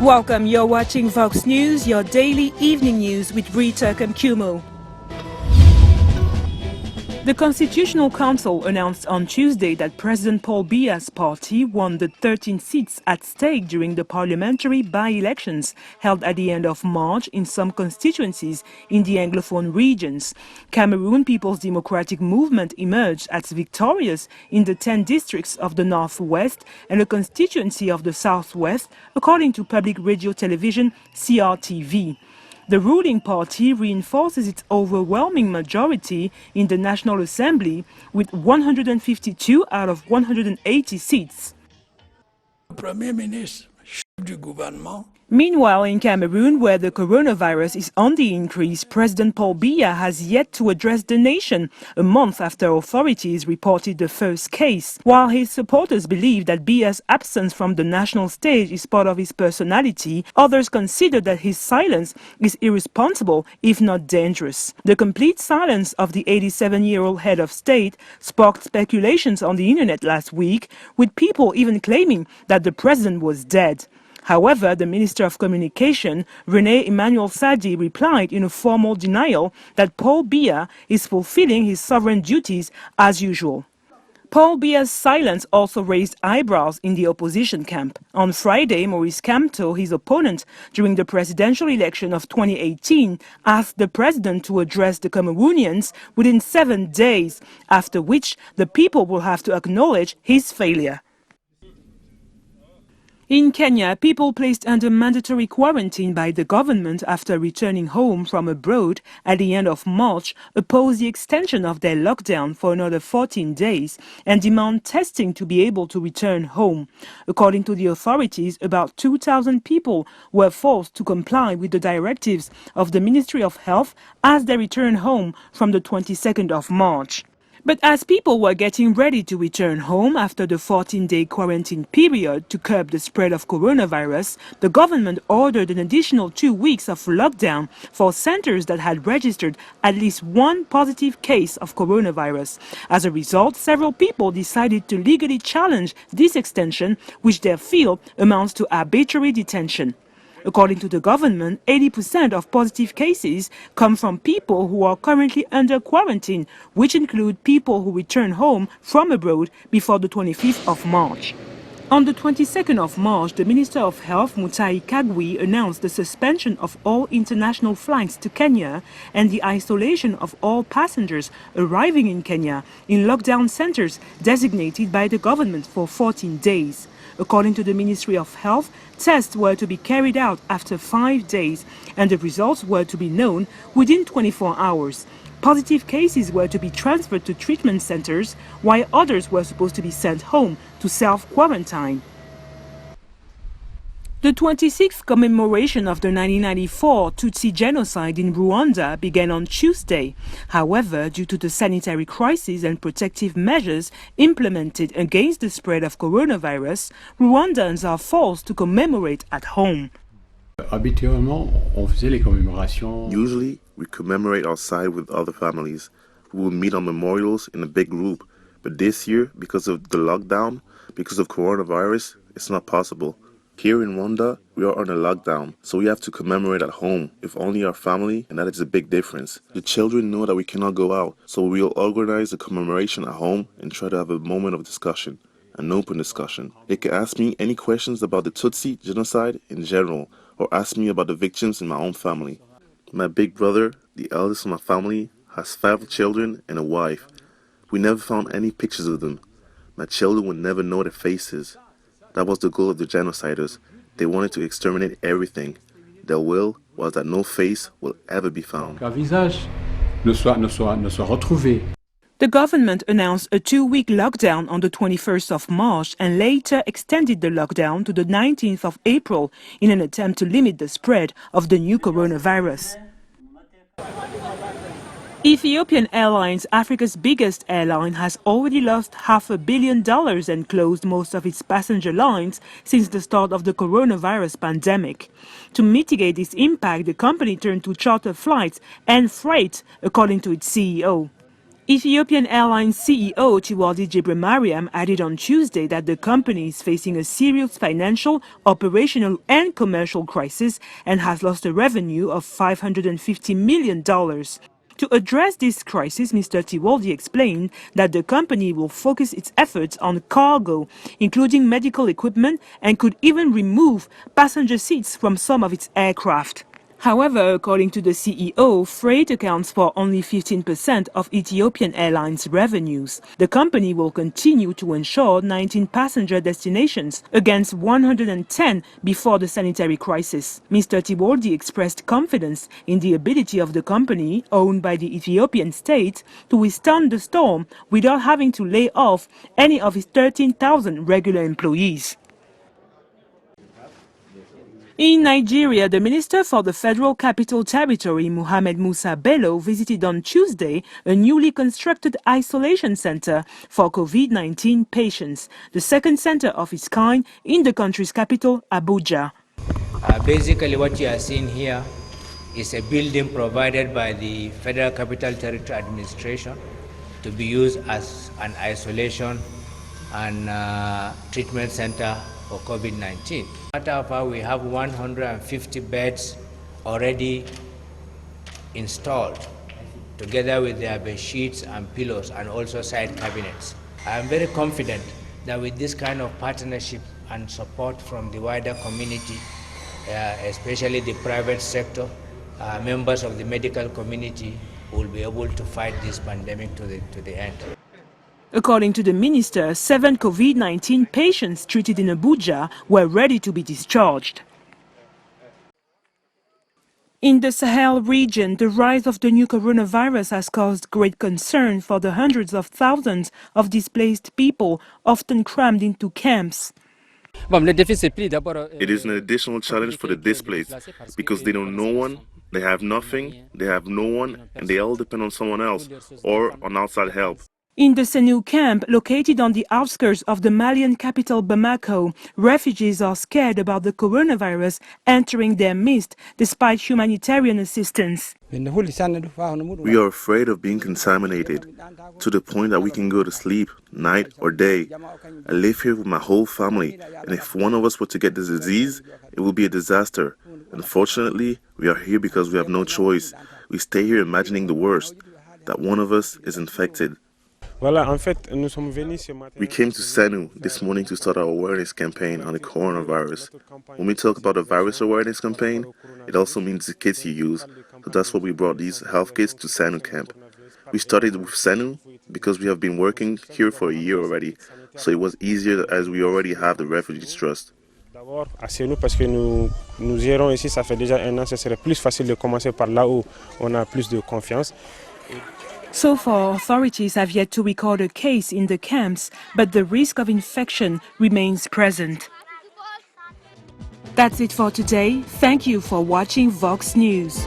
Welcome, you're watching Vox News, your daily evening news with Rita Kamkumo. The Constitutional Council announced on Tuesday that President Paul Biya's party won the 13 seats at stake during the parliamentary by-elections held at the end of March in some constituencies in the anglophone regions. Cameroon People's Democratic Movement emerged as victorious in the 10 districts of the northwest and a constituency of the southwest, according to public radio television CRTV. The ruling party reinforces its overwhelming majority in the National Assembly with 152 out of 180 seats. Premier ministre, chef du gouvernement. Meanwhile, in Cameroon, where the coronavirus is on the increase, President Paul Biya has yet to address the nation, a month after authorities reported the first case. While his supporters believe that Biya's absence from the national stage is part of his personality, others consider that his silence is irresponsible, if not dangerous. The complete silence of the 87-year-old head of state sparked speculations on the internet last week, with people even claiming that the president was dead. However, the Minister of Communication, René Emmanuel Sadi, replied in a formal denial that Paul Biya is fulfilling his sovereign duties as usual. Paul Biya's silence also raised eyebrows in the opposition camp. On Friday, Maurice Kamto, his opponent during the presidential election of 2018, asked the president to address the Cameroonians within 7 days, after which the people will have to acknowledge his failure. In Kenya, people placed under mandatory quarantine by the government after returning home from abroad at the end of March oppose the extension of their lockdown for another 14 days and demand testing to be able to return home. According to the authorities, about 2,000 people were forced to comply with the directives of the Ministry of Health as they returned home from the 22nd of March. But as people were getting ready to return home after the 14-day quarantine period to curb the spread of coronavirus, the government ordered an additional 2 weeks of lockdown for centers that had registered at least one positive case of coronavirus. As a result, several people decided to legally challenge this extension, which they feel amounts to arbitrary detention. According to the government, 80% of positive cases come from people who are currently under quarantine, which include people who return home from abroad before the 25th of March. On the 22nd of March, the Minister of Health, Musa announced the suspension of all international flights to Kenya and the isolation of all passengers arriving in Kenya in lockdown centers designated by the government for 14 days. According to the Ministry of Health, tests were to be carried out after 5 days and the results were to be known within 24 hours. Positive cases were to be transferred to treatment centers, while others were supposed to be sent home to self-quarantine. The 26th commemoration of the 1994 Tutsi Genocide in Rwanda began on Tuesday. However, due to the sanitary crisis and protective measures implemented against the spread of coronavirus, Rwandans are forced to commemorate at home. Usually, we commemorate outside with other families. We will meet on memorials in a big group. But this year, because of the lockdown, because of coronavirus, it's not possible. Here in Rwanda, we are on a lockdown, so we have to commemorate at home, if only our family, and that is a big difference. The children know that we cannot go out, so we will organize a commemoration at home and try to have a moment of discussion, an open discussion. They can ask me any questions about the Tutsi genocide in general, or ask me about the victims in my own family. My big brother, the eldest of my family, has 5 children and a wife. We never found any pictures of them. My children would never know their faces. That was the goal of the genociders. They wanted to exterminate everything. Their will was that no face will ever be found. The government announced a 2-week lockdown on the 21st of March and later extended the lockdown to the 19th of April in an attempt to limit the spread of the new coronavirus. Ethiopian Airlines, Africa's biggest airline, has already lost $500 million and closed most of its passenger lines since the start of the coronavirus pandemic. To mitigate this impact, the company turned to charter flights and freight, according to its CEO. Ethiopian Airlines CEO Tiwaldi Gebremariam added on Tuesday that the company is facing a serious financial, operational and commercial crisis and has lost a revenue of $550 million. To address this crisis, Mr. Tiwaldi explained that the company will focus its efforts on cargo, including medical equipment, and could even remove passenger seats from some of its aircraft. However, according to the CEO, freight accounts for only 15% of Ethiopian Airlines revenues. The company will continue to ensure 19 passenger destinations against 110 before the sanitary crisis. Mr. Tiwaldi expressed confidence in the ability of the company, owned by the Ethiopian state, to withstand the storm without having to lay off any of its 13,000 regular employees. In Nigeria, the Minister for the Federal Capital Territory, Muhammed Musa Bello, visited on Tuesday a newly constructed isolation center for COVID-19 patients, the second center of its kind in the country's capital, Abuja. Basically, what you are seeing here is a building provided by the Federal Capital Territory Administration to be used as an isolation and treatment center for COVID-19. Matter of fact, we have 150 beds already installed, together with their bed sheets and pillows and also side cabinets. I am very confident that with this kind of partnership and support from the wider community, especially the private sector, members of the medical community will be able to fight this pandemic to the end. According to the minister, 7 COVID-19 patients treated in Abuja were ready to be discharged. In the Sahel region, the rise of the new coronavirus has caused great concern for the hundreds of thousands of displaced people, often crammed into camps. It is an additional challenge for the displaced because they know no one, they have nothing, they have no one, and they all depend on someone else or on outside help. In the Senou camp, located on the outskirts of the Malian capital Bamako, refugees are scared about the coronavirus entering their midst despite humanitarian assistance. We are afraid of being contaminated to the point that we can go to sleep night or day. I live here with my whole family, and if one of us were to get this disease, it will be a disaster. Unfortunately, we are here because we have no choice. We stay here imagining the worst, that one of us is infected. We came to Senou this morning to start our awareness campaign on the coronavirus. When we talk about a virus awareness campaign, it also means the kits you use. So that's why we brought these health kits to Senou camp. We started with Senou because we have been working here for a year already, so it was easier as we already have the refugees trust. D'abord à Senou parce que nous irons ici, ça fait déjà un an, ce serait plus facile de commencer par là où on a plus de confiance. So far, authorities have yet to record a case in the camps, but the risk of infection remains present. That's it for today. Thank you for watching Vox News.